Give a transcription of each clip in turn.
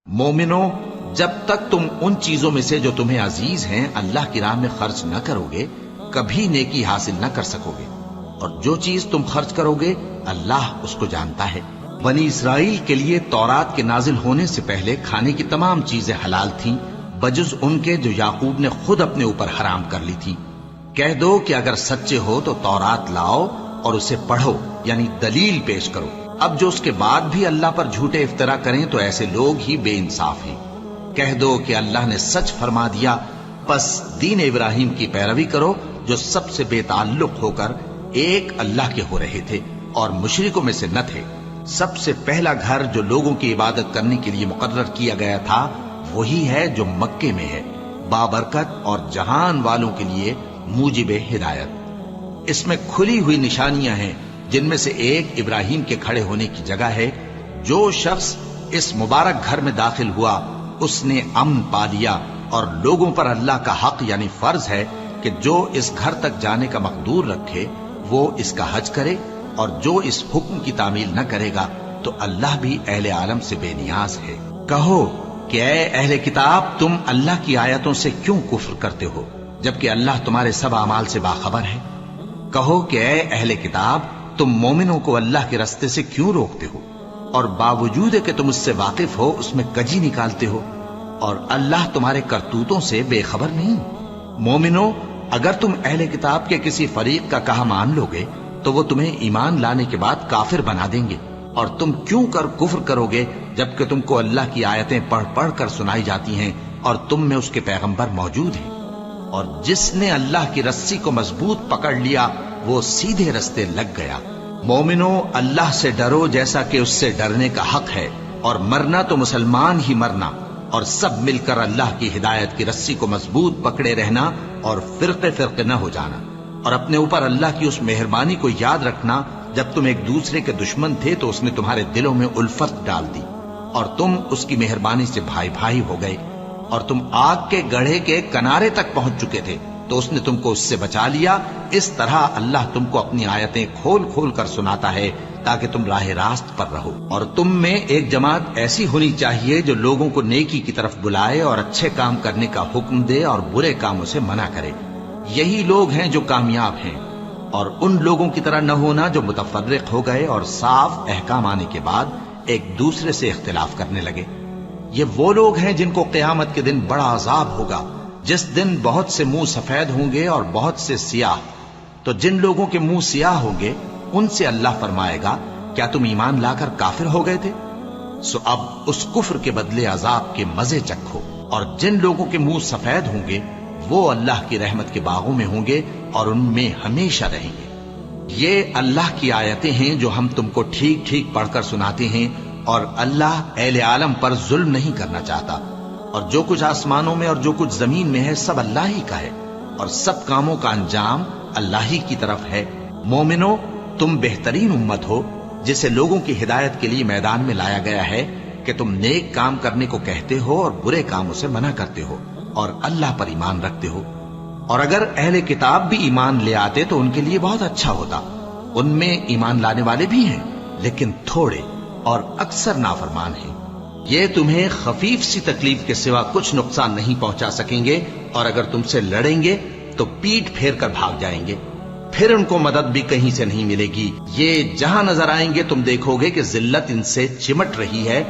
مومنو، جب تک تم ان چیزوں میں سے جو تمہیں عزیز ہیں اللہ کی راہ میں خرچ نہ کرو گے کبھی نیکی حاصل نہ کر سکو گے، اور جو چیز تم خرچ کرو گے اللہ اس کو جانتا ہے۔ بنی اسرائیل کے لیے تورات کے نازل ہونے سے پہلے کھانے کی تمام چیزیں حلال تھیں بجز ان کے جو یعقوب نے خود اپنے اوپر حرام کر لی تھی۔ کہہ دو کہ اگر سچے ہو تو تورات لاؤ اور اسے پڑھو، یعنی دلیل پیش کرو۔ اب جو اس کے بعد بھی اللہ پر جھوٹے افطرا کریں تو ایسے لوگ ہی بے انصاف ہیں۔ کہہ دو کہ اللہ نے سچ فرما دیا، پس دین ابراہیم کی پیروی کرو جو سب سے بے تعلق ہو کر ایک اللہ کے ہو رہے تھے اور مشرکوں میں سے نہ تھے۔ سب سے پہلا گھر جو لوگوں کی عبادت کرنے کے لیے مقرر کیا گیا تھا وہی ہے جو مکے میں ہے، بابرکت اور جہان والوں کے لیے موجب ہدایت۔ اس میں کھلی ہوئی نشانیاں ہیں جن میں سے ایک ابراہیم کے کھڑے ہونے کی جگہ ہے۔ جو شخص اس مبارک گھر میں داخل ہوا اس نے امن پا لیا، اور لوگوں پر اللہ کا حق یعنی فرض ہے کہ جو اس گھر تک جانے کا مقدور رکھے وہ اس کا حج کرے، اور جو اس حکم کی تعمیل نہ کرے گا تو اللہ بھی اہل عالم سے بے نیاز ہے۔ کہو کہ اے اہل کتاب، تم اللہ کی آیتوں سے کیوں کفر کرتے ہو جبکہ اللہ تمہارے سب اعمال سے باخبر ہے؟ کہو کہ اے اہل کتاب، تم مومنوں کو اللہ کے رستے سے کیوں روکتے ہو، اور باوجود کہ تم اس سے واقف ہو اس میں کجی نکالتے ہو، اور اللہ تمہارے کرتوتوں سے بے خبر نہیں؟ مومنو، اگر تم اہل کتاب کے کسی فریق کا کہا مان لو گے تو وہ تمہیں ایمان لانے کے بعد کافر بنا دیں گے، اور تم کیوں کر کفر کرو گے جبکہ تم کو اللہ کی آیتیں پڑھ پڑھ کر سنائی جاتی ہیں اور تم میں اس کے پیغمبر موجود ہیں۔ اور جس نے اللہ کی رسی کو مضبوط پکڑ لیا وہ سیدھے رستے لگ گیا۔ مومنو، اللہ سے ڈرو جیسا کہ اس سے ڈرنے کا حق ہے، اور مرنا تو مسلمان ہی مرنا، اور سب مل کر اللہ کی ہدایت کی رسی کو مضبوط پکڑے رہنا اور فرقے فرقے نہ ہو جانا، اور اپنے اوپر اللہ کی اس مہربانی کو یاد رکھنا جب تم ایک دوسرے کے دشمن تھے تو اس نے تمہارے دلوں میں الفت ڈال دی اور تم اس کی مہربانی سے بھائی بھائی ہو گئے، اور تم آگ کے گڑھے کے کنارے تک پہنچ چکے تھے تو اس نے تم کو اس سے بچا لیا۔ اس طرح اللہ تم کو اپنی آیتیں کھول کھول کر سناتا ہے تاکہ تم راہ راست پر رہو۔ اور تم میں ایک جماعت ایسی ہونی چاہیے جو لوگوں کو نیکی کی طرف بلائے اور اچھے کام کرنے کا حکم دے اور برے کاموں سے منع کرے۔ یہی لوگ ہیں جو کامیاب ہیں، اور ان لوگوں کی طرح نہ ہونا جو متفرق ہو گئے اور صاف احکام آنے کے بعد ایک دوسرے سے اختلاف کرنے لگے۔ یہ وہ لوگ ہیں جن کو قیامت کے دن بڑا عذاب ہوگا، جس دن بہت سے منہ سفید ہوں گے اور بہت سے سیاہ۔ تو جن لوگوں کے منہ سیاہ ہوں گے ان سے اللہ فرمائے گا، کیا تم ایمان لا کر کافر ہو گئے تھے؟ سو اب اس کفر کے بدلے عذاب کے مزے چکھو۔ اور جن لوگوں کے منہ سفید ہوں گے وہ اللہ کی رحمت کے باغوں میں ہوں گے اور ان میں ہمیشہ رہیں گے۔ یہ اللہ کی آیتیں ہیں جو ہم تم کو ٹھیک ٹھیک پڑھ کر سناتے ہیں، اور اللہ اہل عالم پر ظلم نہیں کرنا چاہتا، اور جو کچھ آسمانوں میں اور جو کچھ زمین میں ہے سب اللہ ہی کا ہے، اور سب کاموں کا انجام اللہ ہی کی طرف ہے۔ مومنو، تم بہترین امت ہو جسے لوگوں کی ہدایت کے لیے میدان میں لایا گیا ہے کہ تم نیک کام کرنے کو کہتے ہو اور برے کاموں سے منع کرتے ہو اور اللہ پر ایمان رکھتے ہو۔ اور اگر اہل کتاب بھی ایمان لے آتے تو ان کے لیے بہت اچھا ہوتا، ان میں ایمان لانے والے بھی ہیں لیکن تھوڑے اور اکثر نافرمان ہیں۔ یہ تمہیں خفیف سی تکلیف کے سوا کچھ نقصان نہیں پہنچا سکیں گے، اور اگر تم سے لڑیں گے تو پیٹ پھیر کر بھاگ جائیں گے، پھر ان کو مدد بھی کہیں سے نہیں ملے گی۔ یہ جہاں نظر آئیں گے تم دیکھو گے کہ ذلت ان سے چمٹ رہی ہے،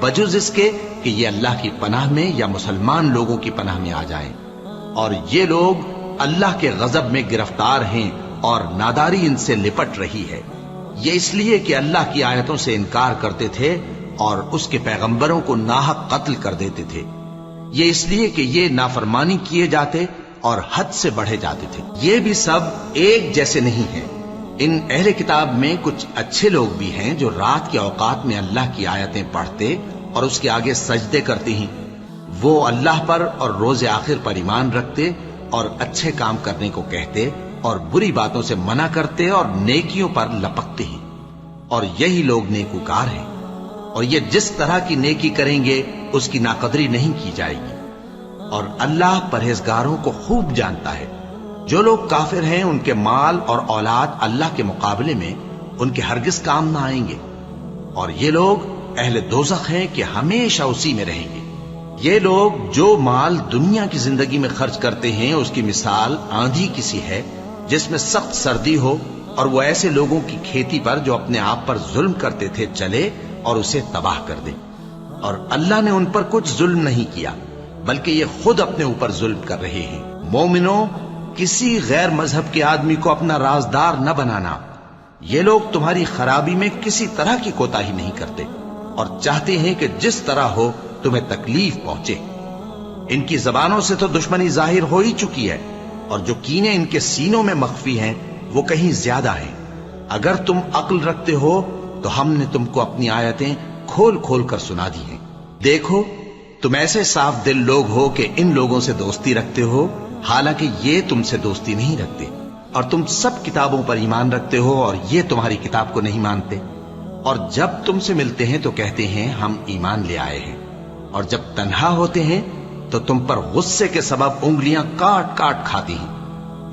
بجز اس کے کہ یہ اللہ کی پناہ میں یا مسلمان لوگوں کی پناہ میں آ جائیں۔ اور یہ لوگ اللہ کے غضب میں گرفتار ہیں اور ناداری ان سے لپٹ رہی ہے۔ یہ اس لیے کہ اللہ کی آیتوں سے انکار کرتے تھے اور اس کے پیغمبروں کو ناحق قتل کر دیتے تھے۔ یہ اس لیے کہ یہ نافرمانی کیے جاتے اور حد سے بڑھے جاتے تھے۔ یہ بھی سب ایک جیسے نہیں ہیں۔ ان اہل کتاب میں کچھ اچھے لوگ بھی ہیں جو رات کے اوقات میں اللہ کی آیتیں پڑھتے اور اس کے آگے سجدے کرتے ہیں۔ وہ اللہ پر اور روز آخر پر ایمان رکھتے اور اچھے کام کرنے کو کہتے اور بری باتوں سے منع کرتے اور نیکیوں پر لپکتے ہیں، اور یہی لوگ نیکوکار ہیں۔ اور یہ جس طرح کی نیکی کریں گے اس کی ناقدری نہیں کی جائے گی، اور اللہ پرہیزگاروں کو خوب جانتا ہے۔ جو لوگ کافر ہیں ان کے مال اور اولاد اللہ کے مقابلے میں ان کے ہرگز کام نہ آئیں گے، اور یہ لوگ اہل دوزخ ہیں کہ ہمیشہ اسی میں رہیں گے۔ یہ لوگ جو مال دنیا کی زندگی میں خرچ کرتے ہیں اس کی مثال آندھی کسی ہے جس میں سخت سردی ہو اور وہ ایسے لوگوں کی کھیتی پر جو اپنے آپ پر ظلم کرتے تھے چلے اور اسے تباہ کر دے۔ اور اللہ نے ان پر کچھ ظلم نہیں کیا بلکہ یہ خود اپنے اوپر ظلم کر رہے ہیں۔ مومنوں، کسی غیر مذہب کے آدمی کو اپنا رازدار نہ بنانا۔ یہ لوگ تمہاری خرابی میں کسی طرح کی کوتاہی نہیں کرتے اور چاہتے ہیں کہ جس طرح ہو تمہیں تکلیف پہنچے۔ ان کی زبانوں سے تو دشمنی ظاہر ہو ہی چکی ہے اور جو کینے ان کے سینوں میں مخفی ہیں وہ کہیں زیادہ ہیں۔ اگر تم عقل رکھتے ہو تو ہم نے تم کو اپنی آیتیں کھول کھول کر سنا دی ہیں۔ دیکھو، تم ایسے صاف دل لوگ ہو کہ ان لوگوں سے دوستی رکھتے ہو حالانکہ یہ تم سے دوستی نہیں رکھتے، اور تم سب کتابوں پر ایمان رکھتے ہو اور یہ تمہاری کتاب کو نہیں مانتے، اور جب تم سے ملتے ہیں تو کہتے ہیں ہم ایمان لے آئے ہیں، اور جب تنہا ہوتے ہیں تو تم پر غصے کے سبب انگلیاں کاٹ کاٹ کھاتی ہیں۔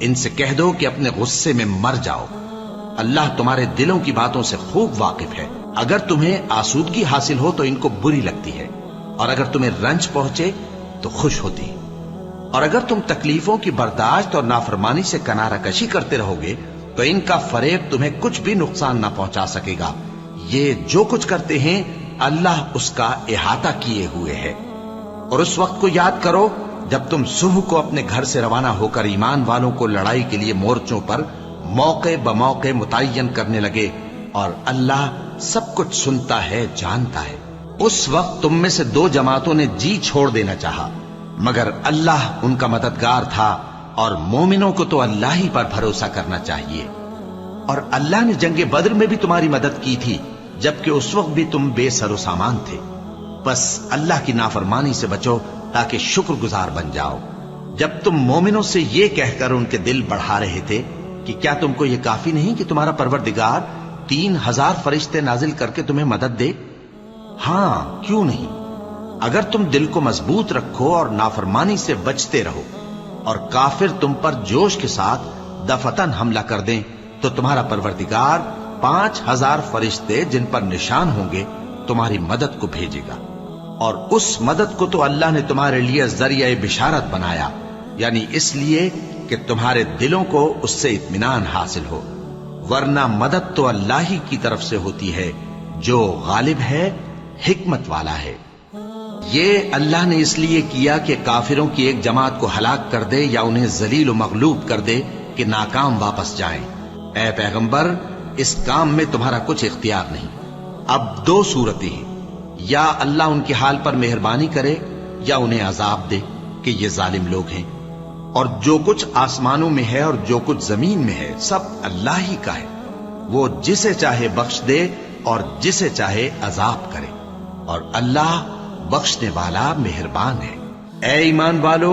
ان سے کہہ دو کہ اپنے غصے میں مر جاؤ، اللہ تمہارے دلوں کی باتوں سے خوب واقف ہے۔ اگر تمہیں آسودگی حاصل ہو تو ان کو بری لگتی ہے، اور اگر تمہیں رنج پہنچے تو خوش ہوتی ہے، اور اگر تم تکلیفوں کی برداشت اور نافرمانی سے کنارہ کشی کرتے رہو گے تو ان کا فریب تمہیں کچھ بھی نقصان نہ پہنچا سکے گا۔ یہ جو کچھ کرتے ہیں اللہ اس کا احاطہ کیے ہوئے ہے۔ اور اس وقت کو یاد کرو جب تم صبح کو اپنے گھر سے روانہ ہو کر ایمان والوں کو لڑائی کے لیے مورچوں پر موقع بموقع متعین کرنے لگے، اور اللہ سب کچھ سنتا ہے، جانتا ہے۔ اس وقت تم میں سے دو جماعتوں نے جی چھوڑ دینا چاہا، مگر اللہ ان کا مددگار تھا، اور مومنوں کو تو اللہ ہی پر بھروسہ کرنا چاہیے۔ اور اللہ نے جنگ بدر میں بھی تمہاری مدد کی تھی جبکہ اس وقت بھی تم بے سر و سامان تھے۔ بس اللہ کی نافرمانی سے بچو تاکہ شکر گزار بن جاؤ۔ جب تم مومنوں سے یہ کہہ کر ان کے دل بڑھا رہے تھے کہ کیا تم کو یہ کافی نہیں کہ تمہارا پروردگار 3000 فرشتے نازل کر کے تمہیں مدد دے؟ ہاں، کیوں نہیں؟ اگر تم دل کو مضبوط رکھو اور نافرمانی سے بچتے رہو اور کافر تم پر جوش کے ساتھ دفتن حملہ کر دیں تو تمہارا پروردگار 5000 فرشتے جن پر نشان ہوں گے تمہاری مدد کو بھیجے گا، اور اس مدد کو تو اللہ نے تمہارے لیے ذریعہ بشارت بنایا، یعنی اس لیے کہ تمہارے دلوں کو اس سے اطمینان حاصل ہو، ورنہ مدد تو اللہ ہی کی طرف سے ہوتی ہے جو غالب ہے، حکمت والا ہے۔ یہ اللہ نے اس لیے کیا کہ کافروں کی ایک جماعت کو ہلاک کر دے یا انہیں ذلیل و مغلوب کر دے کہ ناکام واپس جائیں۔ اے پیغمبر، اس کام میں تمہارا کچھ اختیار نہیں۔ اب دو صورتیں ہیں، یا اللہ ان کے حال پر مہربانی کرے یا انہیں عذاب دے کہ یہ ظالم لوگ ہیں، اور جو کچھ آسمانوں میں ہے اور جو کچھ زمین میں ہے سب اللہ ہی کا ہے، وہ جسے چاہے بخش دے اور جسے چاہے عذاب کرے، اور اللہ بخشنے والا مہربان ہے۔ اے ایمان والو،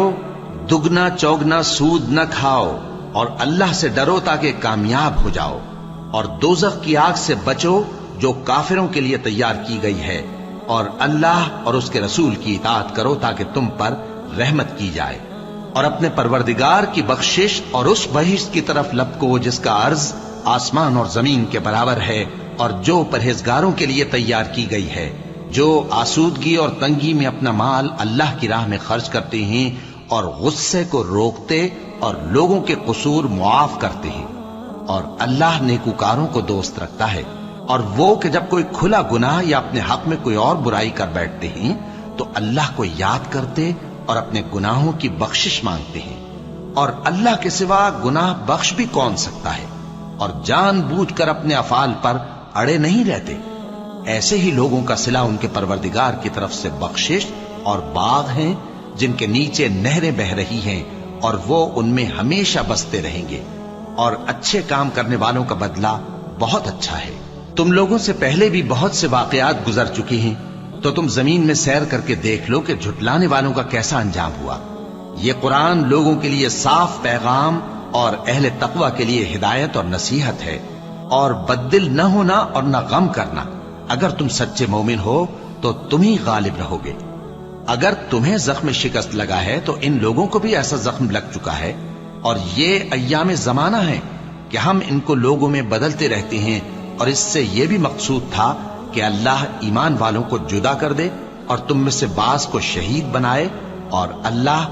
دگنا چوگنا سود نہ کھاؤ اور اللہ سے ڈرو تاکہ کامیاب ہو جاؤ، اور دوزخ کی آگ سے بچو جو کافروں کے لیے تیار کی گئی ہے، اور اللہ اور اس کے رسول کی اطاعت کرو تاکہ تم پر رحمت کی جائے، اور اپنے پروردگار کی بخشش اور اس بہشت کی طرف لپکو جس کا عرض آسمان اور زمین کے برابر ہے، اور جو پرہیزگاروں کے لیے تیار کی گئی ہے، جو آسودگی اور تنگی میں اپنا مال اللہ کی راہ میں خرچ کرتے ہیں اور غصے کو روکتے اور لوگوں کے قصور معاف کرتے ہیں، اور اللہ نیکوکاروں کو دوست رکھتا ہے۔ اور وہ کہ جب کوئی کھلا گناہ یا اپنے حق میں کوئی اور برائی کر بیٹھتے ہیں تو اللہ کو یاد کرتے اور اپنے گناہوں کی بخشش مانگتے ہیں، اور اللہ کے سوا گناہ بخش بھی کون سکتا ہے، اور جان بوجھ کر اپنے افعال پر اڑے نہیں رہتے۔ ایسے ہی لوگوں کا صلہ ان کے پروردگار کی طرف سے بخشش اور باغ ہیں جن کے نیچے نہریں بہ رہی ہیں، اور وہ ان میں ہمیشہ بستے رہیں گے، اور اچھے کام کرنے والوں کا بدلہ بہت اچھا ہے۔ تم لوگوں سے پہلے بھی بہت سے واقعات گزر چکے ہیں، تو تم زمین میں سیر کر کے دیکھ لو کہ جھٹلانے والوں کا کیسا انجام ہوا۔ یہ قرآن لوگوں کے لیے صاف پیغام اور اہل تقوی کے لیے ہدایت اور نصیحت ہے، اور بددل نہ ہونا اور نہ غم کرنا۔ اگر تم سچے مومن ہو تو تم ہی غالب رہو گے۔ اگر تمہیں زخم شکست لگا ہے تو ان لوگوں کو بھی ایسا زخم لگ چکا ہے، اور یہ ایام زمانہ ہے کہ ہم ان کو لوگوں میں بدلتے رہتے ہیں، اور اس سے یہ بھی مقصود تھا کہ کہ اللہ ایمان والوں کو جدا کر دے اور تم میں سے بعض کو شہید بنائے، اور اللہ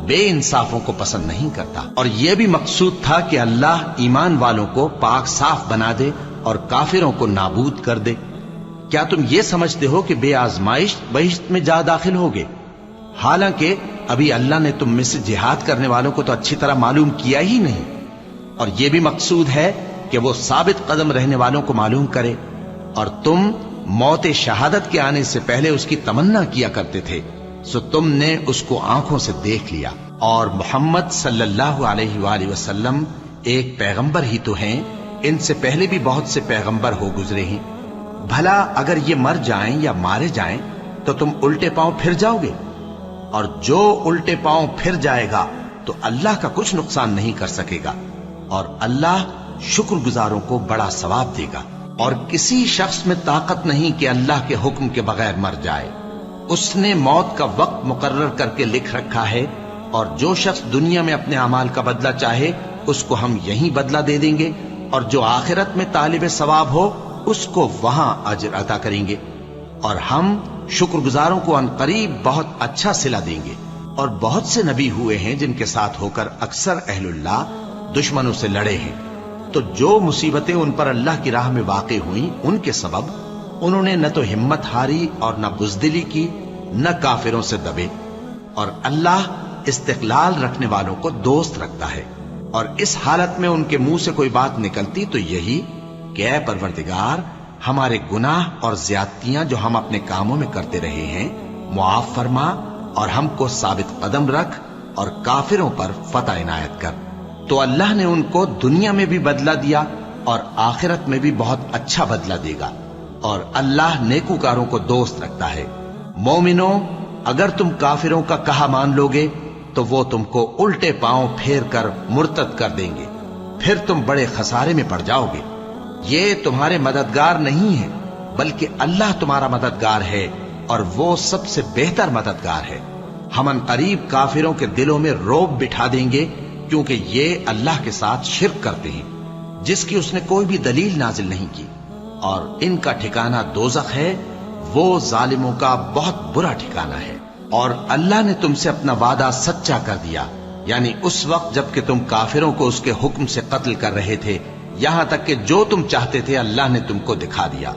بے انصافوں کو پسند نہیں کرتا۔ اور یہ بھی مقصود تھا کہ اللہ ایمان والوں کو پاک صاف بنا دے اور کافروں کو نابود کر دے۔ کیا تم یہ سمجھتے ہو کہ بے آزمائش بہشت میں جا داخل ہوگے؟ حالانکہ ابھی اللہ نے تم میں سے جہاد کرنے والوں کو تو اچھی طرح معلوم کیا ہی نہیں۔ اور یہ بھی مقصود ہے کہ وہ ثابت قدم رہنے والوں کو معلوم کرے، اور تم موت شہادت کے آنے سے پہلے اس کی تمنا کیا کرتے تھے، سو تم نے اس کو آنکھوں سے دیکھ لیا۔ اور محمد صلی اللہ علیہ وآلہ وسلم ایک پیغمبر ہی تو ہیں، ان سے پہلے بھی بہت سے پیغمبر ہو گزرے ہیں۔ بھلا اگر یہ مر جائیں یا مارے جائیں تو تم الٹے پاؤں پھر جاؤ گے؟ اور جو الٹے پاؤں پھر جائے گا تو اللہ کا کچھ نقصان نہیں کر سکے گا، اور اللہ شکر گزاروں کو بڑا ثواب دے گا۔ اور کسی شخص میں طاقت نہیں کہ اللہ کے حکم کے بغیر مر جائے، اس نے موت کا وقت مقرر کر کے لکھ رکھا ہے، اور جو شخص دنیا میں اپنے اعمال کا بدلہ چاہے اس کو ہم یہیں بدلہ دے دیں گے، اور جو آخرت میں طالب ثواب ہو اس کو وہاں اجر عطا کریں گے، اور ہم شکر گزاروں کو عنقریب بہت اچھا صلہ دیں گے۔ اور بہت سے نبی ہوئے ہیں جن کے ساتھ ہو کر اکثر اہل اللہ دشمنوں سے لڑے ہیں، تو جو مصیبتیں ان پر اللہ کی راہ میں واقع ہوئیں ان کے سبب انہوں نے نہ تو ہمت ہاری اور نہ بزدلی کی، نہ کافروں سے دبے۔ اور اللہ استقلال رکھنے والوں کو دوست رکھتا ہے، اور اس حالت میں ان کے منہ سے کوئی بات نکلتی تو یہی کہ اے پروردگار، ہمارے گناہ اور زیادتیاں جو ہم اپنے کاموں میں کرتے رہے ہیں معاف فرما، اور ہم کو ثابت قدم رکھ، اور کافروں پر فتح عنایت کر۔ تو اللہ نے ان کو دنیا میں بھی بدلہ دیا اور آخرت میں بھی بہت اچھا بدلہ دے گا، اور اللہ نیکوکاروں کو دوست رکھتا ہے۔ مومنوں، اگر تم کافروں کا کہا مان لوگے تو وہ تم کو الٹے پاؤں پھیر کر مرتد کر دیں گے، پھر تم بڑے خسارے میں پڑ جاؤ گے۔ یہ تمہارے مددگار نہیں ہے بلکہ اللہ تمہارا مددگار ہے، اور وہ سب سے بہتر مددگار ہے۔ ہم عنقریب کافروں کے دلوں میں رعب بٹھا دیں گے، کیونکہ یہ اللہ کے ساتھ شرک کرتے ہیں جس کی اس نے کوئی بھی دلیل نازل نہیں کی، اور ان کا ٹھکانہ دوزخ ہے، وہ ظالموں کا بہت برا ٹھکانہ ہے۔ اور اللہ نے تم سے اپنا وعدہ سچا کر دیا، یعنی اس وقت جب کہ تم کافروں کو اس کے حکم سے قتل کر رہے تھے، یہاں تک کہ جو تم چاہتے تھے اللہ نے تم کو دکھا دیا۔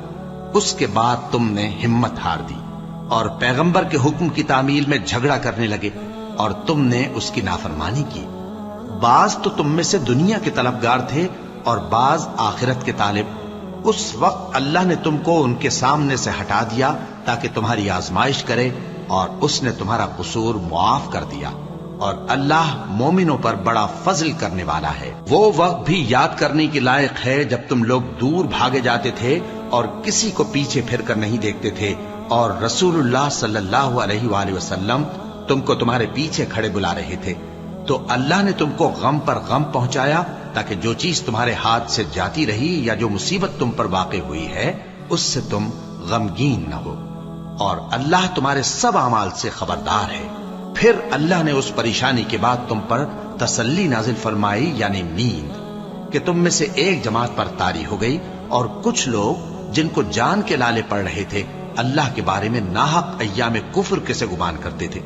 اس کے بعد تم نے ہمت ہار دی اور پیغمبر کے حکم کی تعمیل میں جھگڑا کرنے لگے، اور تم نے اس کی نافرمانی کی۔ بعض تو تم میں سے دنیا کے طلبگار تھے اور بعض آخرت کے طالب۔ اس وقت اللہ نے تم کو ان کے سامنے سے ہٹا دیا تاکہ تمہاری آزمائش کرے، اور اس نے تمہارا قصور معاف کر دیا، اور اللہ مومنوں پر بڑا فضل کرنے والا ہے۔ وہ وقت بھی یاد کرنے کے لائق ہے جب تم لوگ دور بھاگے جاتے تھے اور کسی کو پیچھے پھر کر نہیں دیکھتے تھے، اور رسول اللہ صلی اللہ علیہ وآلہ وسلم تم کو تمہارے پیچھے کھڑے بلا رہے تھے، تو اللہ نے تم کو غم پر غم پہنچایا تاکہ جو چیز تمہارے ہاتھ سے جاتی رہی یا جو مصیبت تم پر واقع ہوئی ہے اس سے تم غمگین نہ ہو، اور اللہ تمہارے سب اعمال سے خبردار ہے۔ پھر اللہ نے اس پریشانی کے بعد تم پر تسلی نازل فرمائی، یعنی نیند، کہ تم میں سے ایک جماعت پر طاری ہو گئی، اور کچھ لوگ جن کو جان کے لالے پڑ رہے تھے اللہ کے بارے میں ناحق ایام کفر کے سے گمان کرتے تھے،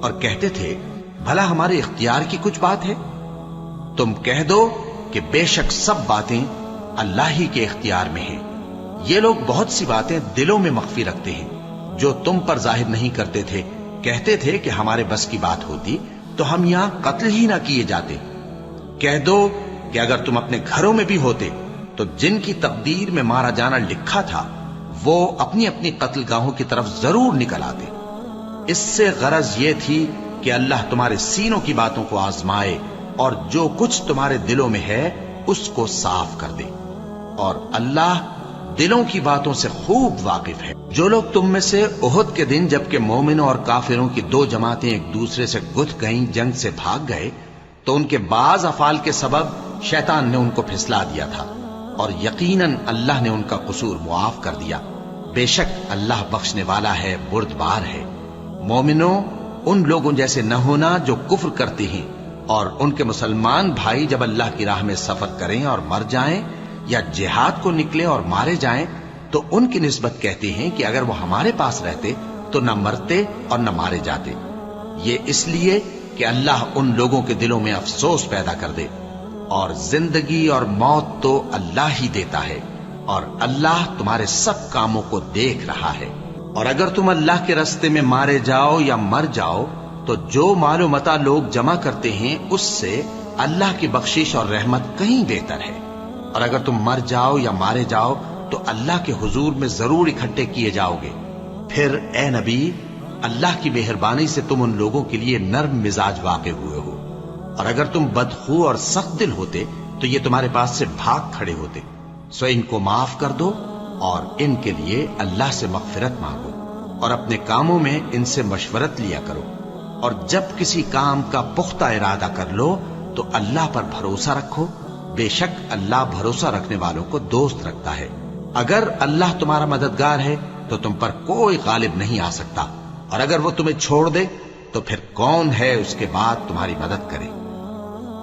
اور کہتے تھے بھلا ہمارے اختیار کی کچھ بات ہے؟ تم کہہ دو کہ بے شک سب باتیں اللہ ہی کے اختیار میں ہیں۔ یہ لوگ بہت سی باتیں دلوں میں مخفی رکھتے ہیں جو تم پر ظاہر نہیں کرتے تھے۔ کہتے تھے کہ ہمارے بس کی بات ہوتی تو ہم یہاں قتل ہی نہ کیے جاتے۔ کہہ دو کہ اگر تم اپنے گھروں میں بھی ہوتے تو جن کی تقدیر میں مارا جانا لکھا تھا وہ اپنی اپنی قتل گاہوں کی طرف ضرور نکل آتے۔ اس سے غرض یہ تھی کہ اللہ تمہارے سینوں کی باتوں کو آزمائے اور جو کچھ تمہارے دلوں میں ہے اس کو صاف کر دے، اور اللہ دلوں کی باتوں سے خوب واقف ہے۔ جو لوگ تم میں سے احد کے دن جبکہ مومنوں اور کافروں کی دو جماعتیں ایک دوسرے سے گتھ گئیں جنگ سے بھاگ گئے تو ان کے بعض افعال کے سبب شیطان نے ان کو پھسلا دیا تھا، اور یقیناً اللہ نے ان کا قصور معاف کر دیا۔ بے شک اللہ بخشنے والا ہے، بردبار ہے۔ مومنوں، ان لوگوں جیسے نہ ہونا جو کفر کرتے ہیں، اور ان کے مسلمان بھائی جب اللہ کی راہ میں سفر کریں اور مر جائیں یا جہاد کو نکلے اور مارے جائیں تو ان کی نسبت کہتے ہیں کہ اگر وہ ہمارے پاس رہتے تو نہ مرتے اور نہ مارے جاتے، یہ اس لیے کہ اللہ ان لوگوں کے دلوں میں افسوس پیدا کر دے، اور زندگی اور موت تو اللہ ہی دیتا ہے، اور اللہ تمہارے سب کاموں کو دیکھ رہا ہے۔ اور اگر تم اللہ کے راستے میں مارے جاؤ یا مر جاؤ تو جو مال و متاع لوگ جمع کرتے ہیں اس سے اللہ کی بخشش اور رحمت کہیں بہتر ہے، اور اگر تم مر جاؤ یا مارے جاؤ تو اللہ کے حضور میں ضرور اکٹھے کیے جاؤ گے۔ پھر اے نبی، اللہ کی مہربانی سے تم ان لوگوں کے لیے نرم مزاج واقع ہوئے ہو، اور اگر تم بدخو اور سخت دل ہوتے تو یہ تمہارے پاس سے بھاگ کھڑے ہوتے، سو ان کو معاف کر دو اور ان کے لیے اللہ سے مغفرت مانگو، اور اپنے کاموں میں ان سے مشورت لیا کرو، اور جب کسی کام کا پختہ ارادہ کر لو تو اللہ پر بھروسہ رکھو، بے شک اللہ بھروسہ رکھنے والوں کو دوست رکھتا ہے۔ اگر اللہ تمہارا مددگار ہے تو تم پر کوئی غالب نہیں آ سکتا، اور اگر وہ تمہیں چھوڑ دے تو پھر کون ہے اس کے بعد تمہاری مدد کرے۔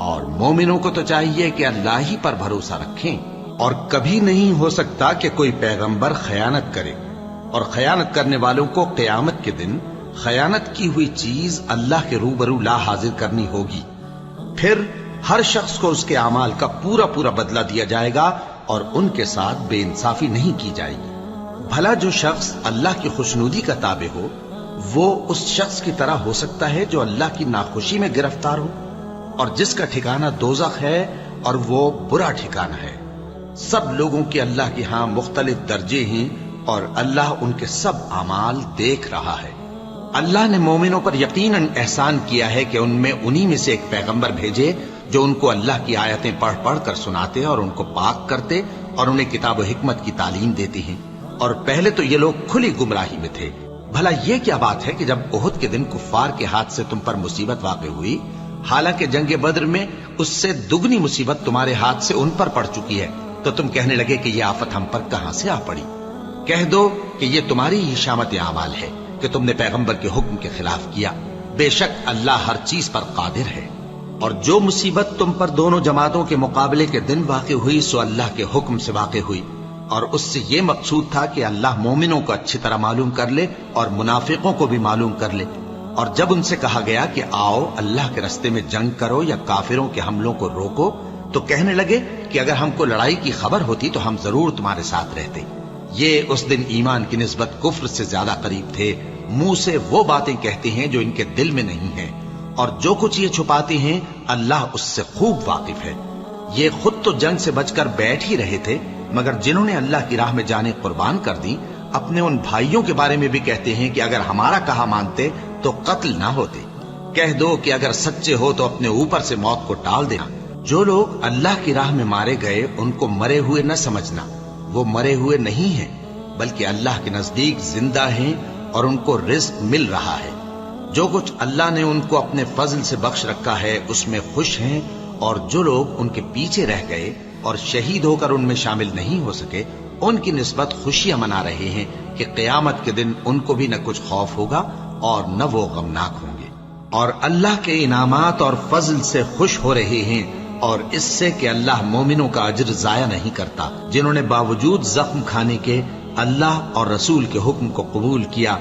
اور مومنوں کو تو چاہیے کہ اللہ ہی پر بھروسہ رکھیں، اور کبھی نہیں ہو سکتا کہ کوئی پیغمبر خیانت کرے، اور خیانت کرنے والوں کو قیامت کے دن خیانت کی ہوئی چیز اللہ کے روبرو لا حاضر کرنی ہوگی، پھر ہر شخص کو اس کے اعمال کا پورا پورا بدلہ دیا جائے گا، اور ان کے ساتھ بے انصافی نہیں کی جائے گی۔ بھلا جو شخص اللہ کی خوشنودی کا تابع ہو وہ اس شخص کی طرح ہو سکتا ہے جو اللہ کی ناخوشی میں گرفتار ہو، اور جس کا ٹھکانہ دوزخ ہے اور وہ برا ٹھکانہ ہے۔ سب لوگوں کے اللہ کے ہاں مختلف درجے ہیں، اور اللہ ان کے سب اعمال دیکھ رہا ہے۔ اللہ نے مومنوں پر یقیناً احسان کیا ہے کہ ان میں انہی میں سے ایک پیغمبر بھیجے جو ان کو اللہ کی آیتیں پڑھ پڑھ کر سناتے اور ان کو پاک کرتے اور انہیں کتاب و حکمت کی تعلیم دیتے ہیں، اور پہلے تو یہ لوگ کھلی گمراہی میں تھے۔ بھلا یہ کیا بات ہے کہ جب احد کے دن کفار کے ہاتھ سے تم پر مصیبت واقع ہوئی، حالانکہ جنگ بدر میں اس سے دگنی مصیبت تمہارے ہاتھ سے ان پر پڑ چکی ہے، تو تم کہنے لگے کہ یہ آفت ہم پر کہاں سے آ پڑی؟ کہہ دو کہ یہ تمہاری ہی شامت اعمال ہے کہ تم نے پیغمبر کے حکم کے خلاف کیا، بے شک اللہ ہر چیز پر قادر ہے۔ اور جو مصیبت تم پر دونوں جماعتوں کے مقابلے کے دن واقع ہوئی سو اللہ کے حکم سے واقع ہوئی، اور اس سے یہ مقصود تھا کہ اللہ مومنوں کو اچھی طرح معلوم کر لے اور منافقوں کو بھی معلوم کر لے۔ اور جب ان سے کہا گیا کہ آؤ اللہ کے راستے میں جنگ کرو یا کافروں کے حملوں کو روکو، تو کہنے لگے کہ اگر ہم کو لڑائی کی خبر ہوتی تو ہم ضرور تمہارے ساتھ رہتے۔ یہ اس دن ایمان کی نسبت کفر سے زیادہ قریب تھے، منہ سے وہ باتیں کہتے ہیں جو ان کے دل میں نہیں ہیں، اور جو کچھ یہ چھپاتے ہیں اللہ اس سے خوب واقف ہے۔ یہ خود تو جنگ سے بچ کر بیٹھ ہی رہے تھے، مگر جنہوں نے اللہ کی راہ میں جانیں قربان کر دی اپنے ان بھائیوں کے بارے میں بھی کہتے ہیں کہ اگر ہمارا کہا مانتے تو قتل نہ ہوتے۔ کہہ دو کہ اگر سچے ہو تو اپنے اوپر سے موت کو ٹال دینا۔ جو لوگ اللہ کی راہ میں مارے گئے ان کو مرے ہوئے نہ سمجھنا، وہ مرے ہوئے نہیں ہیں بلکہ اللہ کے نزدیک زندہ ہیں اور ان کو رزق مل رہا ہے۔ جو کچھ اللہ نے ان کو اپنے فضل سے بخش رکھا ہے اس میں خوش ہیں، اور جو لوگ ان کے پیچھے رہ گئے اور شہید ہو کر ان میں شامل نہیں ہو سکے ان کی نسبت خوشیاں منا رہے ہیں کہ قیامت کے دن ان کو بھی نہ کچھ خوف ہوگا اور نہ وہ غمناک ہوں گے، اور اللہ کے انعامات اور فضل سے خوش ہو رہے ہیں، اور اس سے کہ اللہ مومنوں کا اجر ضائع نہیں کرتا جنہوں نے باوجود زخم کھانے کے اللہ اور رسول کے حکم کو قبول کیا۔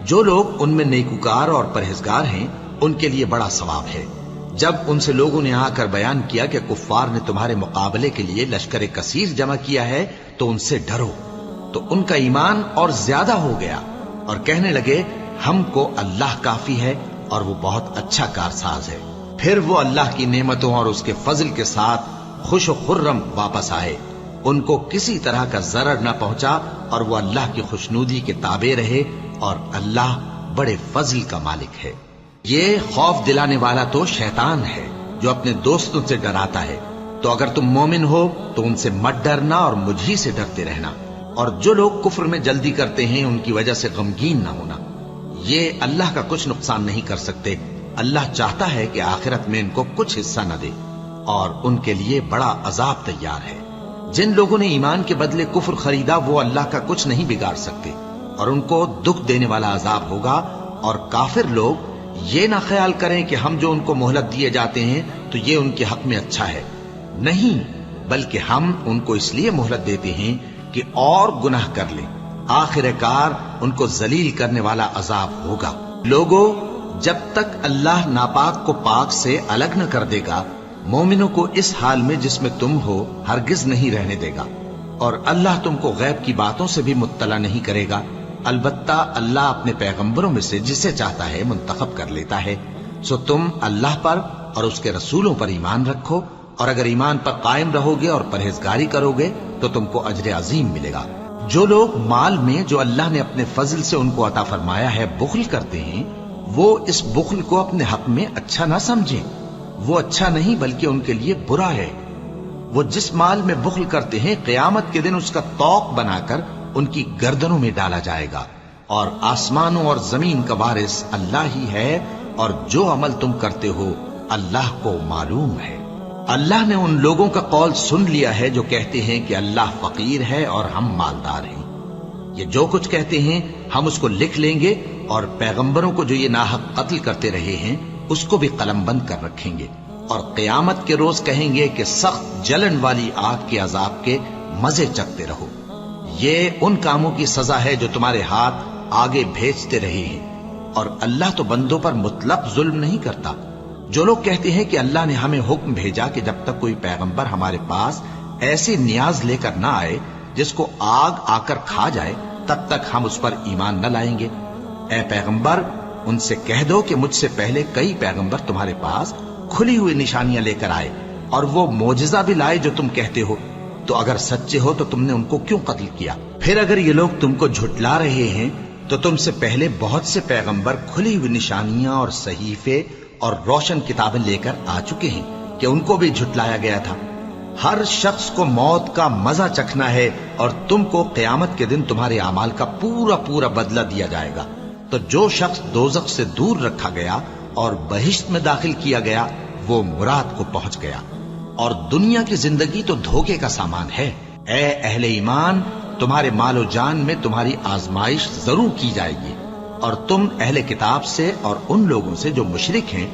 جو لوگ ان میں نیکوکار اور پرہیزگار ہیں ان کے لیے بڑا ثواب ہے۔ جب ان سے لوگوں نے آ کر بیان کیا کہ کفار نے تمہارے مقابلے کے لیے لشکر کثیر جمع کیا ہے تو ان سے ڈرو، تو ان کا ایمان اور زیادہ ہو گیا اور کہنے لگے ہم کو اللہ کافی ہے اور وہ بہت اچھا کارساز ہے۔ پھر وہ اللہ کی نعمتوں اور اس کے فضل کے ساتھ خوش و خرم واپس آئے، ان کو کسی طرح کا ضرر نہ پہنچا، اور وہ اللہ کی خوشنودی کے تابع رہے، اور اللہ بڑے فضل کا مالک ہے۔ یہ خوف دلانے والا تو شیطان ہے جو اپنے دوستوں سے ڈراتا ہے، تو اگر تم مومن ہو تو ان سے مت ڈرنا اور مجھ ہی سے ڈرتے رہنا، اور جو لوگ کفر میں جلدی کرتے ہیں ان کی وجہ سے غمگین نہ ہونا، یہ اللہ کا کچھ نقصان نہیں کر سکتے۔ اللہ چاہتا ہے کہ آخرت میں ان کو کچھ حصہ نہ دے، اور ان کے لیے بڑا عذاب تیار ہے۔ جن لوگوں نے ایمان کے بدلے کفر خریدا وہ اللہ کا کچھ نہیں بگاڑ سکتے، اور ان کو دکھ دینے والا عذاب ہوگا۔ اور کافر لوگ یہ نہ خیال کریں کہ ہم جو ان کو مہلت دیے جاتے ہیں تو یہ ان کے حق میں اچھا ہے، نہیں، بلکہ ہم ان کو اس لیے مہلت دیتے ہیں کہ اور گناہ کر لیں، آخر کار ان کو ذلیل کرنے والا عذاب ہوگا۔ لوگوں، جب تک اللہ ناپاک کو پاک سے الگ نہ کر دے گا، مومنوں کو اس حال میں جس میں تم ہو ہرگز نہیں رہنے دے گا، اور اللہ تم کو غیب کی باتوں سے بھی مطلع نہیں کرے گا۔ البتہ اللہ اپنے پیغمبروں میں سے جسے چاہتا ہے منتخب کر لیتا ہے۔ سو تم اللہ پر اور اس کے رسولوں پر ایمان رکھو، اور اگر ایمان پر قائم رہو گے اور پرہیزگاری کرو گے تو تم کو اجر عظیم ملے گا۔ جو لوگ مال میں جو اللہ نے اپنے فضل سے ان کو عطا فرمایا ہے بخل کرتے ہیں، وہ اس بخل کو اپنے حق میں اچھا نہ سمجھیں، وہ اچھا نہیں بلکہ ان کے لیے برا ہے۔ وہ جس مال میں بخل کرتے ہیں قیامت کے دن اس کا طوق بنا کر ان کی گردنوں میں ڈالا جائے گا، اور آسمانوں اور زمین کا وارث اللہ ہی ہے، اور جو عمل تم کرتے ہو اللہ کو معلوم ہے۔ اللہ نے ان لوگوں کا قول سن لیا ہے جو کہتے ہیں کہ اللہ فقیر ہے اور ہم مالدار ہیں۔ یہ جو کچھ کہتے ہیں ہم اس کو لکھ لیں گے، اور پیغمبروں کو جو یہ ناحق قتل کرتے رہے ہیں اس کو بھی قلم بند کر رکھیں گے، اور قیامت کے روز کہیں گے کہ سخت جلن والی آگ کے عذاب کے مزے چکھتے رہو۔ یہ ان کاموں کی سزا ہے جو تمہارے ہاتھ آگے بھیجتے رہے ہیں، اور اللہ تو بندوں پر مطلق ظلم نہیں کرتا۔ جو لوگ کہتے ہیں کہ اللہ نے ہمیں حکم بھیجا کہ جب تک کوئی پیغمبر ہمارے پاس ایسی نیاز لے کر نہ آئے جس کو آگ آ کر کھا جائے تب تک ہم اس پر ایمان نہ لائیں گے۔ اے پیغمبر، ان سے کہہ دو کہ مجھ سے پہلے کئی پیغمبر تمہارے پاس کھلی ہوئی نشانیاں لے کر آئے، اور وہ معجزہ بھی لائے جو تم کہتے ہو، تو اگر سچے ہو تو تم نے ان کو کیوں قتل کیا؟ پھر اگر یہ لوگ تم کو جھٹلا رہے ہیں تو تم سے پہلے بہت سے پیغمبر کھلی ہوئی نشانیاں اور صحیفے اور روشن کتابیں لے کر آ چکے ہیں کہ ان کو بھی جھٹلایا گیا تھا۔ ہر شخص کو موت کا مزہ چکھنا ہے، اور تم کو قیامت کے دن تمہارے اعمال کا پورا پورا بدلہ دیا جائے گا۔ تو جو شخص دوزخ سے دور رکھا گیا اور بہشت میں داخل کیا گیا وہ مراد کو پہنچ گیا، اور دنیا کی زندگی تو دھوکے کا سامان ہے۔ اے اہل ایمان، تمہارے مال و جان میں تمہاری آزمائش ضرور کی جائے گی، اور تم اہل کتاب سے اور ان لوگوں سے جو مشرک ہیں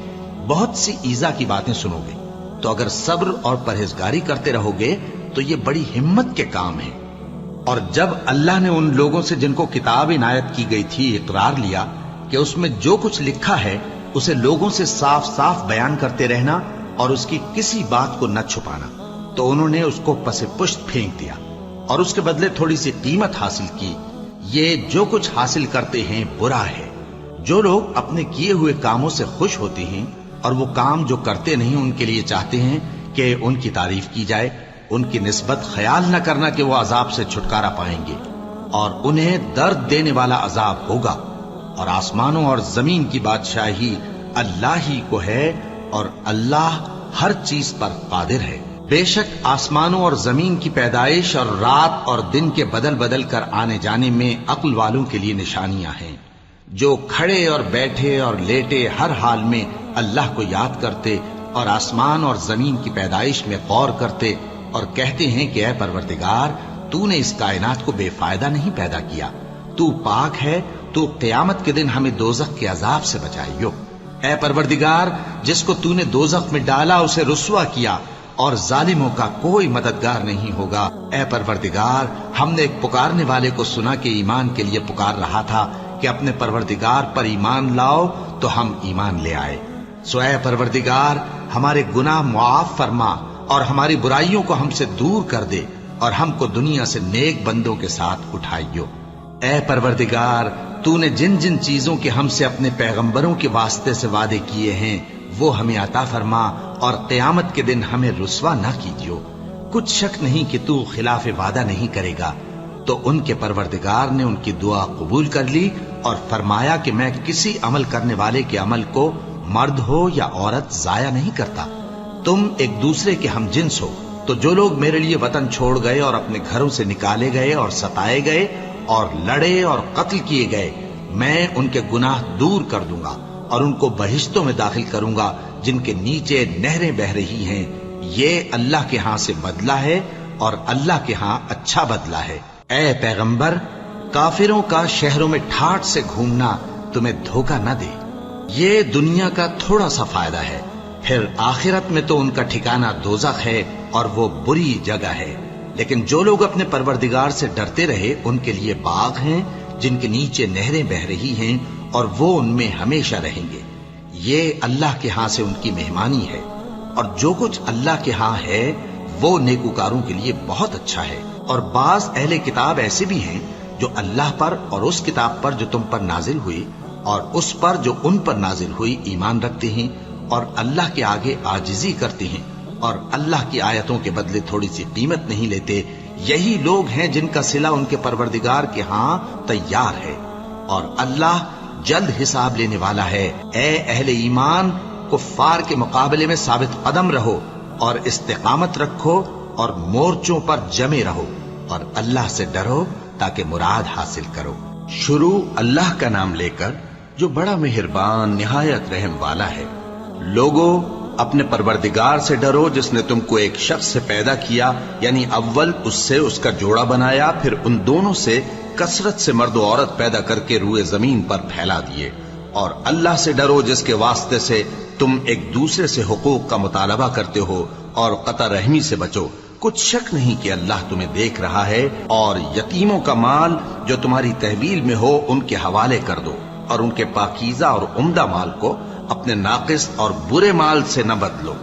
بہت سی ایذا کی باتیں سنو گے، تو اگر صبر اور پرہیزگاری کرتے رہو گے تو یہ بڑی ہمت کے کام ہیں۔ اور جب اللہ نے ان لوگوں سے جن کو کتاب عنایت کی گئی تھی اقرار لیا کہ اس میں جو کچھ لکھا ہے اسے لوگوں سے صاف صاف بیان کرتے رہنا اور اس کی کسی بات کو نہ چھپانا، تو انہوں نے اس کو پس پشت پھینک دیا اور اس کے بدلے تھوڑی سی قیمت حاصل کی۔ یہ جو کچھ حاصل کرتے ہیں برا ہے۔ جو لوگ اپنے کیے ہوئے کاموں سے خوش ہوتے ہیں اور وہ کام جو کرتے نہیں ان کے لیے چاہتے ہیں کہ ان کی تعریف کی جائے، ان کی نسبت خیال نہ کرنا کہ وہ عذاب سے چھٹکارا پائیں گے، اور انہیں درد دینے والا عذاب ہوگا۔ اور آسمانوں اور زمین کی بادشاہی اللہ ہی کو ہے، اور اللہ ہر چیز پر قادر ہے۔ بے شک آسمانوں اور زمین کی پیدائش اور رات اور دن کے بدل بدل کر آنے جانے میں عقل والوں کے لیے نشانیاں ہیں، جو کھڑے اور بیٹھے اور لیٹے ہر حال میں اللہ کو یاد کرتے اور آسمان اور زمین کی پیدائش میں غور کرتے اور کہتے ہیں کہ اے پروردگار، تو نے اس کائنات کو بے فائدہ نہیں پیدا کیا، تو پاک ہے، تو قیامت کے دن ہمیں دوزخ کے عذاب سے بچائیو۔ اے پروردگار، جس کو تو نے دوزخ میں ڈالا اسے رسوا کیا، اور ظالموں کا کوئی مددگار نہیں ہوگا۔ اے پروردگار، ہم نے ایک پکارنے والے کو سنا کہ ایمان کے لیے پکار رہا تھا کہ اپنے پروردگار پر ایمان لاؤ، تو ہم ایمان لے آئے۔ سو اے پروردگار، ہمارے گناہ معاف فرما اور ہماری برائیوں کو ہم سے دور کر دے، اور ہم کو دنیا سے نیک بندوں کے ساتھ اٹھائیو۔ اے پروردگار، تو نے جن جن چیزوں کے ہم سے اپنے پیغمبروں کے واسطے سے وعدے کیے ہیں وہ ہمیں عطا فرما، اور قیامت کے دن ہمیں رسوا نہ کیجیو۔ کچھ شک نہیں کہ تو خلاف وعدہ نہیں کرے گا۔ تو ان کے پروردگار نے ان کی دعا قبول کر لی اور فرمایا کہ میں کسی عمل کرنے والے کے عمل کو مرد ہو یا عورت ضائع نہیں کرتا۔ تم ایک دوسرے کے ہم جنس ہو، تو جو لوگ میرے لیے وطن چھوڑ گئے اور اپنے گھروں سے نکالے گئے اور ستائے گئے اور لڑے اور قتل کیے گئے، میں ان کے گناہ دور کر دوں گا اور ان کو بہشتوں میں داخل کروں گا جن کے نیچے نہریں بہ رہی ہیں۔ یہ اللہ کے ہاں سے بدلہ ہے، اور اللہ کے ہاں اچھا بدلہ ہے۔ اے پیغمبر، کافروں کا شہروں میں ٹھاٹھ سے گھومنا تمہیں دھوکہ نہ دے۔ یہ دنیا کا تھوڑا سا فائدہ ہے، پھر آخرت میں تو ان کا ٹھکانہ دوزخ ہے، اور وہ بری جگہ ہے۔ لیکن جو لوگ اپنے پروردگار سے ڈرتے رہے ان کے لیے باغ ہیں جن کے نیچے نہریں بہ رہی ہیں اور وہ ان میں ہمیشہ رہیں گے. یہ اللہ کے ہاں سے ان کی مہمانی ہے، اور جو کچھ اللہ کے ہاں ہے وہ نیکوکاروں کے لیے بہت اچھا ہے. اور بعض اہل کتاب ایسے بھی ہیں جو اللہ پر اور اس کتاب پر جو تم پر نازل ہوئی اور اس پر جو ان پر نازل ہوئی ایمان رکھتے ہیں اور اللہ کے آگے عاجزی کرتے ہیں اور اللہ کی آیتوں کے بدلے تھوڑی سی قیمت نہیں لیتے. یہی لوگ ہیں جن کا صلہ ان کے پروردگار کے ہاں تیار ہے، اور اللہ جلد حساب لینے والا ہے. اے اہل ایمان، کفار کے مقابلے میں ثابت قدم رہو اور استقامت رکھو اور مورچوں پر جمے رہو اور اللہ سے ڈرو تاکہ مراد حاصل کرو. شروع اللہ کا نام لے کر جو بڑا مہربان نہایت رحم والا ہے. لوگوں، اپنے پروردگار سے ڈرو جس نے تم کو ایک شخص سے پیدا کیا، یعنی اول اس سے اس کا جوڑا بنایا، پھر ان دونوں سے کثرت سے مرد و عورت پیدا کر کے روئے زمین پر پھیلا دیے. اور اللہ سے ڈرو جس کے واسطے سے تم ایک دوسرے سے حقوق کا مطالبہ کرتے ہو، اور قطع رحمی سے بچو. کچھ شک نہیں کہ اللہ تمہیں دیکھ رہا ہے. اور یتیموں کا مال جو تمہاری تحویل میں ہو ان کے حوالے کر دو، اور ان کے پاکیزہ اور عمدہ مال کو اپنے ناقص اور برے مال سے نہ بدلو،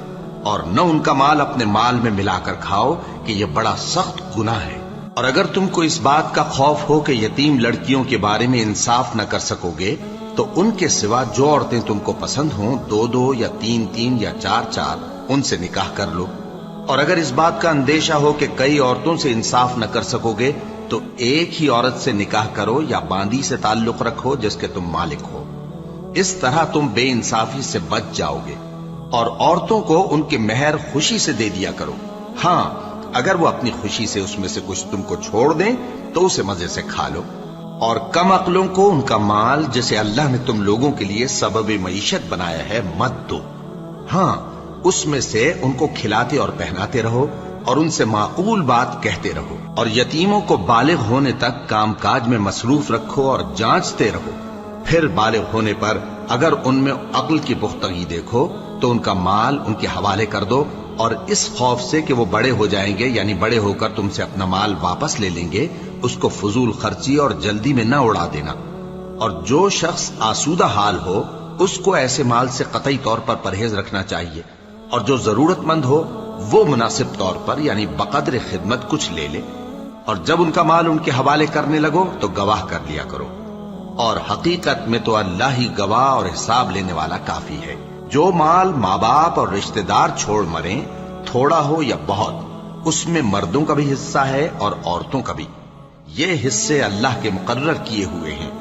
اور نہ ان کا مال اپنے مال میں ملا کر کھاؤ کہ یہ بڑا سخت گناہ ہے. اور اگر تم کو اس بات کا خوف ہو کہ یتیم لڑکیوں کے بارے میں انصاف نہ کر سکو گے تو ان کے سوا جو عورتیں تم کو پسند ہوں، 2 یا 3 یا 4 ان سے نکاح کر لو. اور اگر اس بات کا اندیشہ ہو کہ کئی عورتوں سے انصاف نہ کر سکو گے تو ایک ہی عورت سے نکاح کرو یا باندی سے تعلق رکھو جس کے تم مالک ہو. اس طرح تم بے انصافی سے بچ جاؤ گے. اور عورتوں کو ان کے مہر خوشی سے دے دیا کرو. ہاں، اگر وہ اپنی خوشی سے اس میں سے کچھ تم کو چھوڑ دیں تو اسے مزے سے کھا لو. اور کم عقلوں کو ان کا مال جسے اللہ نے تم لوگوں کے لیے سبب معیشت بنایا ہے مت دو. ہاں، اس میں سے ان کو کھلاتے اور پہناتے رہو اور ان سے معقول بات کہتے رہو. اور یتیموں کو بالغ ہونے تک کام کاج میں مصروف رکھو اور جانچتے رہو. پھر بالغ ہونے پر اگر ان میں عقل کی پختگی دیکھو تو ان کا مال ان کے حوالے کر دو، اور اس خوف سے کہ وہ بڑے ہو جائیں گے، یعنی بڑے ہو کر تم سے اپنا مال واپس لے لیں گے، اس کو فضول خرچی اور جلدی میں نہ اڑا دینا. اور جو شخص آسودہ حال ہو اس کو ایسے مال سے قطعی طور پر پرہیز رکھنا چاہیے، اور جو ضرورت مند ہو وہ مناسب طور پر یعنی بقدر خدمت کچھ لے لے. اور جب ان کا مال ان کے حوالے کرنے لگو تو گواہ کر لیا کرو. اور حقیقت میں تو اللہ ہی گواہ اور حساب لینے والا کافی ہے. جو مال ماں باپ اور رشتہ دار چھوڑ مریں، تھوڑا ہو یا بہت، اس میں مردوں کا بھی حصہ ہے اور عورتوں کا بھی. یہ حصے اللہ کے مقرر کیے ہوئے ہیں.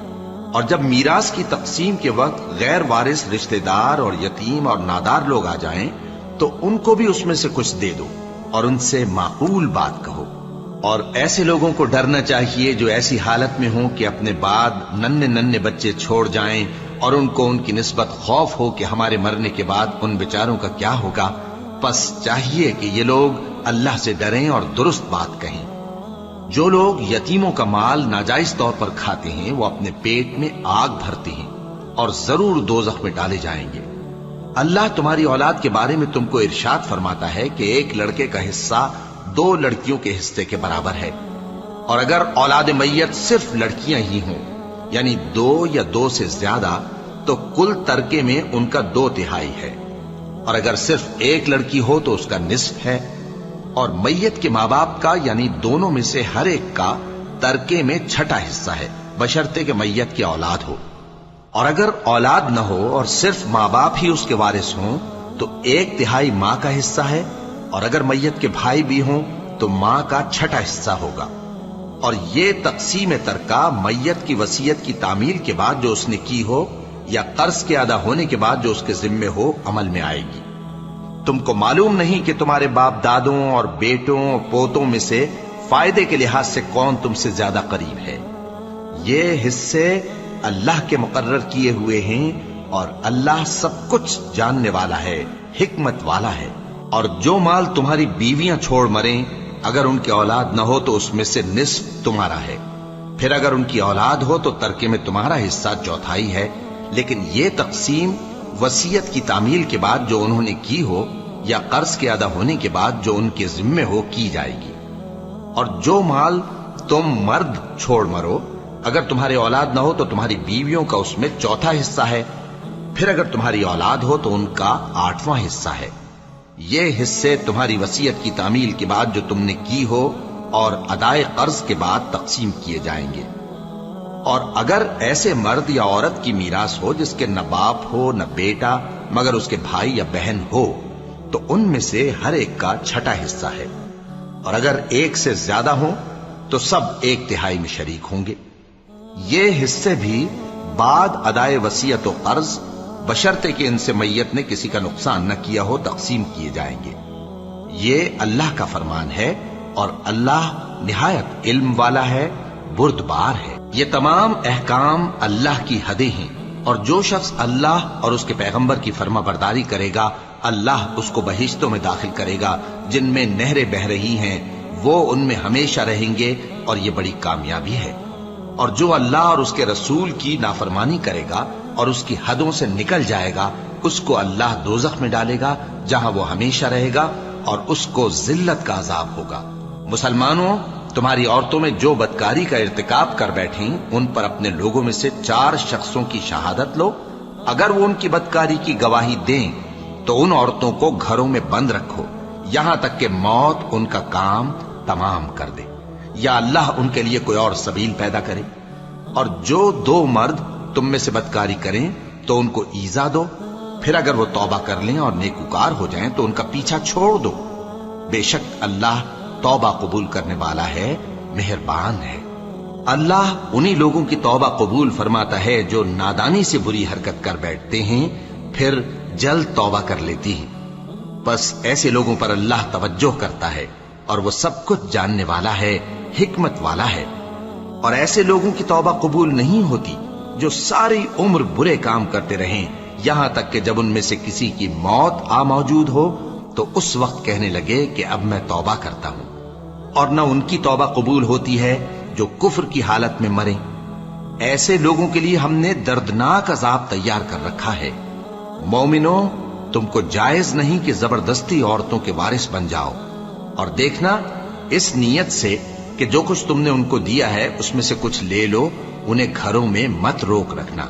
اور جب میراث کی تقسیم کے وقت غیر وارث رشتہ دار اور یتیم اور نادار لوگ آ جائیں تو ان کو بھی اس میں سے کچھ دے دو اور ان سے معقول بات کہو. اور ایسے لوگوں کو ڈرنا چاہیے جو ایسی حالت میں ہوں کہ اپنے بعد ننھے بچے چھوڑ جائیں اور ان کو ان کی نسبت خوف ہو کہ ہمارے مرنے کے بعد ان بیچاروں کا کیا ہوگا. پس چاہیے کہ یہ لوگ اللہ سے ڈریں اور درست بات کہیں. جو لوگ یتیموں کا مال ناجائز طور پر کھاتے ہیں وہ اپنے پیٹ میں آگ بھرتے ہیں اور ضرور دوزخ میں ڈالے جائیں گے. اللہ تمہاری اولاد کے بارے میں تم کو ارشاد فرماتا ہے کہ ایک لڑکے کا حصہ 2 لڑکیوں کے حصے کے برابر ہے. اور اگر اولاد میت صرف لڑکیاں ہی ہوں یعنی 2 یا 2 سے زیادہ تو کل ترکے میں ان کا 2/3 ہے. اور اگر صرف ایک لڑکی ہو تو اس کا نصف ہے. اور میت کے ماں باپ کا یعنی دونوں میں سے ہر ایک کا ترکے میں 6واں حصہ ہے بشرطے کہ میت کی اولاد ہو. اور اگر اولاد نہ ہو اور صرف ماں باپ ہی اس کے وارث ہوں تو 1/3 ماں کا حصہ ہے. اور اگر میت کے بھائی بھی ہوں تو ماں کا 6واں حصہ ہوگا. اور یہ تقسیم ترکہ میت کی وصیت کی تعمیل کے بعد جو اس نے کی ہو یا قرض کے ادا ہونے کے بعد جو اس کے ذمے ہو عمل میں آئے گی. تم کو معلوم نہیں کہ تمہارے باپ دادوں اور بیٹوں اور پوتوں میں سے فائدے کے لحاظ سے کون تم سے زیادہ قریب ہے. یہ حصے اللہ کے مقرر کیے ہوئے ہیں اور اللہ سب کچھ جاننے والا ہے، حکمت والا ہے. اور جو مال تمہاری بیویاں چھوڑ مریں اگر ان کی اولاد نہ ہو تو اس میں سے نصف تمہارا ہے. پھر اگر ان کی اولاد ہو تو ترکے میں تمہارا حصہ 1/4 ہے. لیکن یہ تقسیم وصیت کی تعمیل کے بعد جو انہوں نے کی ہو یا قرض کے ادا ہونے کے بعد جو ان کے ذمے ہو کی جائے گی. اور جو مال تم مرد چھوڑ مرو، اگر تمہاری اولاد نہ ہو تو تمہاری بیویوں کا اس میں چوتھا حصہ ہے، پھر اگر تمہاری اولاد ہو تو ان کا 8واں حصہ ہے۔ یہ حصے تمہاری وصیت کی تعمیل کے بعد جو تم نے کی ہو اور ادائے قرض کے بعد تقسیم کیے جائیں گے۔ اور اگر ایسے مرد یا عورت کی میراث ہو جس کے نہ باپ ہو نہ بیٹا مگر اس کے بھائی یا بہن ہو تو ان میں سے ہر ایک کا 6واں حصہ ہے، اور اگر ایک سے زیادہ ہوں تو سب 1/3 میں شریک ہوں گے۔ یہ حصے بھی بعد ادائے وصیت و قرض بشرطے کہ ان سے میت نے کسی کا نقصان نہ کیا ہو تقسیم کیے جائیں گے۔ یہ اللہ کا فرمان ہے اور اللہ نہایت علم والا ہے، بردبار ہے۔ یہ تمام احکام اللہ کی حدیں ہیں، اور جو شخص اللہ اور اس کے پیغمبر کی فرما برداری کرے گا اللہ اس کو بہشتوں میں داخل کرے گا جن میں نہریں بہ رہی ہیں، وہ ان میں ہمیشہ رہیں گے، اور یہ بڑی کامیابی ہے۔ اور جو اللہ اور اس کے رسول کی نافرمانی کرے گا اور اس کی حدوں سے نکل جائے گا اس کو اللہ دوزخ میں ڈالے گا جہاں وہ ہمیشہ رہے گا، اور اس کو ذلت کا عذاب ہوگا۔ مسلمانوں، تمہاری عورتوں میں جو بدکاری کا ارتکاب کر بیٹھیں ان پر اپنے لوگوں میں سے 4 شخصوں کی شہادت لو۔ اگر وہ ان کی بدکاری کی گواہی دیں تو ان عورتوں کو گھروں میں بند رکھو یہاں تک کہ موت ان کا کام تمام کر دے، یا اللہ ان کے لیے کوئی اور سبیل پیدا کرے۔ اور جو 2 مرد تم میں سے بدکاری کریں تو ان کو ایذا دو، پھر اگر وہ توبہ کر لیں اور نیکوکار ہو جائیں تو ان کا پیچھا چھوڑ دو۔ بے شک اللہ توبہ قبول کرنے والا ہے، مہربان ہے۔ اللہ انہی لوگوں کی توبہ قبول فرماتا ہے جو نادانی سے بری حرکت کر بیٹھتے ہیں پھر جلد توبہ کر لیتی ہیں۔ بس ایسے لوگوں پر اللہ توجہ کرتا ہے اور وہ سب کچھ جاننے والا ہے، حکمت والا ہے۔ اور ایسے لوگوں کی توبہ قبول نہیں ہوتی جو ساری عمر برے کام کرتے رہیں یہاں تک کہ جب ان میں سے کسی کی موت آ موجود ہو تو اس وقت کہنے لگے کہ اب میں توبہ کرتا ہوں۔ اور نہ ان کی توبہ قبول ہوتی ہے جو کفر کی حالت میں مریں۔ ایسے لوگوں کے لیے ہم نے دردناک عذاب تیار کر رکھا ہے۔ مومنوں، تم کو جائز نہیں کہ زبردستی عورتوں کے وارث بن جاؤ، اور دیکھنا اس نیت سے کہ جو کچھ تم نے ان کو دیا ہے اس میں سے کچھ لے لو، انہیں گھروں میں مت روک رکھنا۔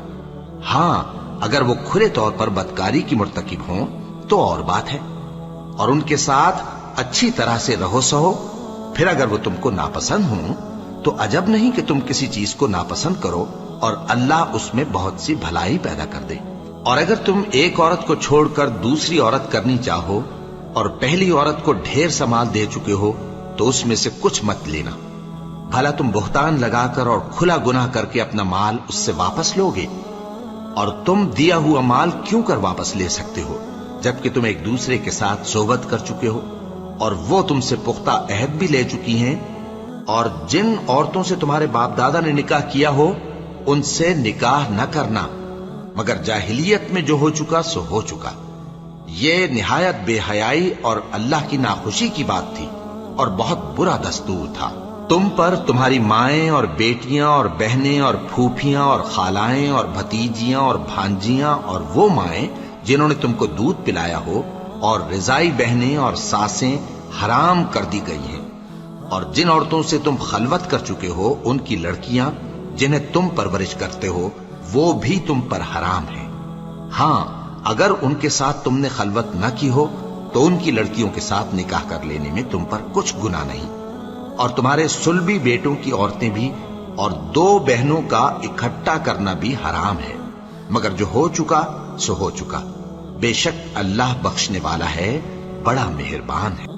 ہاں، اگر وہ کھلے طور پر بدکاری کی مرتکب ہوں تو اور بات ہے، اور ان کے ساتھ اچھی طرح سے رہو سہو۔ پھر اگر وہ تم کو ناپسند ہوں تو عجب نہیں کہ تم کسی چیز کو ناپسند کرو اور اللہ اس میں بہت سی بھلائی پیدا کر دے۔ اور اگر تم ایک عورت کو چھوڑ کر دوسری عورت کرنی چاہو اور پہلی عورت کو ڈھیر سا مال دے چکے ہو تو اس میں سے کچھ مت لینا، بھلا تم بہتان لگا کر اور کھلا گناہ کر کے اپنا مال اس سے واپس لو گے؟ اور تم دیا ہوا مال کیوں کر واپس لے سکتے ہو جبکہ تم ایک دوسرے کے ساتھ صحبت کر چکے ہو اور وہ تم سے پختہ عہد بھی لے چکی ہیں؟ اور جن عورتوں سے تمہارے باپ دادا نے نکاح کیا ہو ان سے نکاح نہ کرنا مگر جاہلیت میں جو ہو چکا سو ہو چکا۔ یہ نہایت بے حیائی اور اللہ کی ناخوشی کی بات تھی اور بہت برا دستور تھا۔ تم پر تمہاری مائیں اور بیٹیاں اور بہنیں اور پھوپھیاں اور خالائیں اور بھتیجیاں اور بھانجیاں اور وہ مائیں جنہوں نے تم کو دودھ پلایا ہو اور رضائی بہنیں اور ساسیں حرام کر دی گئی ہیں، اور جن عورتوں سے تم خلوت کر چکے ہو ان کی لڑکیاں جنہیں تم پرورش کرتے ہو وہ بھی تم پر حرام ہیں۔ ہاں، اگر ان کے ساتھ تم نے خلوت نہ کی ہو تو ان کی لڑکیوں کے ساتھ نکاح کر لینے میں تم پر کچھ گناہ نہیں۔ اور تمہارے صلبی بیٹوں کی عورتیں بھی اور 2 بہنوں کا اکٹھا کرنا بھی حرام ہے، مگر جو ہو چکا سو ہو چکا۔ بے شک اللہ بخشنے والا ہے، بڑا مہربان ہے۔